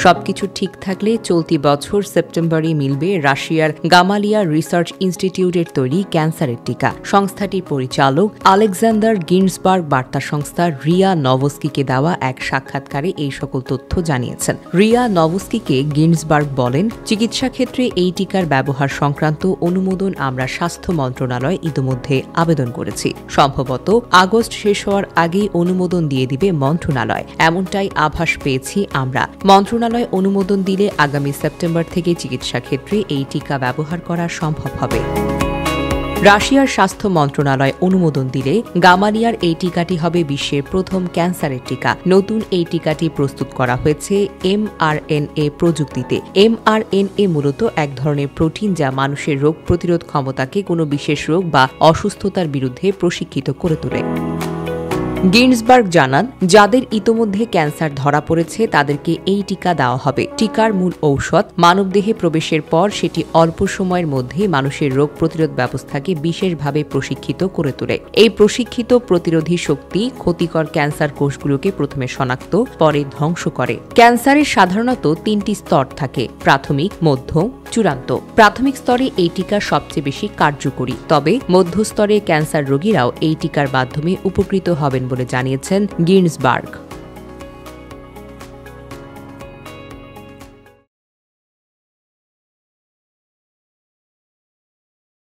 সবকিছু ঠিক থাকলে চলতি বছর সেপ্টেম্বরে মিলবে রাশিয়ার গামালিয়া রিসার্চ ইনস্টিটিউটের তৈরি ক্যান্সারের টিকা। সংস্থাটির পরিচালক আলেকজান্ডার গিন্সবার্গ বার্তা সংস্থা রিয়া নভস্কিকে দেওয়া এক সাক্ষাৎকারে এই সকল তথ্য জানিয়েছেন। রিয়া নভস্কিকে গিন্সবার্গ বলেন, চিকিৎসা ক্ষেত্রে এই টিকার ব্যবহার সংক্রান্ত অনুমোদন আমরা স্বাস্থ্য মন্ত্রণালয় ইতিমধ্যে আবেদন করেছি। সম্ভবত আগস্ট শেষ হওয়ার আগেই অনুমোদন দিয়ে দিবে মন্ত্রণালয়, এমনটাই আভাস পেয়েছি আমরা। মন্ত্রণালয় অনুমোদন দিলে আগামী সেপ্টেম্বর থেকে চিকিৎসা ক্ষেত্রে এই টিকা ব্যবহার করা সম্ভব হবে। রাশিয়ার স্বাস্থ্য মন্ত্রণালয় অনুমোদন দিলে গামালিয়ার এই টিকাটি হবে বিশ্বের প্রথম ক্যান্সারের টিকা। নতুন এই টিকাটি প্রস্তুত করা হয়েছে mRNA প্রযুক্তিতে। mRNA মূলত এক ধরনের প্রোটিন যা মানুষের রোগ প্রতিরোধ ক্ষমতাকে কোনো বিশেষ রোগ বা অসুস্থতার বিরুদ্ধে প্রশিক্ষিত করে তোলে। গিন্সবার্গ জানান, যাদের ইতোমধ্যে ক্যান্সার ধরা পড়েছে তাদেরকে এই টিকা দেওয়া হবে। টিকার মূল ঔষধ মানবদেহে প্রবেশের পর সেটি অল্প সময়ের মধ্যে মানুষের রোগ প্রতিরোধ ব্যবস্থাকে বিশেষভাবে প্রশিক্ষিত করে তোলে। এই প্রশিক্ষিত প্রতিরোধী শক্তি ক্ষতিকর ক্যান্সার কোষগুলোকে প্রথমে শনাক্ত, পরে ধ্বংস করে। ক্যান্সারের সাধারণত 3টি স্তর থাকে: প্রাথমিক, মধ্যম, চূড়ান্ত। প্রাথমিক স্তরে এই টিকা সবচেয়ে বেশি কার্যকরী, তবে মধ্যস্তরে ক্যান্সার রোগীরাও এই টিকার মাধ্যমে উপকৃত হবেন বলে জানিয়েছেন গিন্সবার্গ।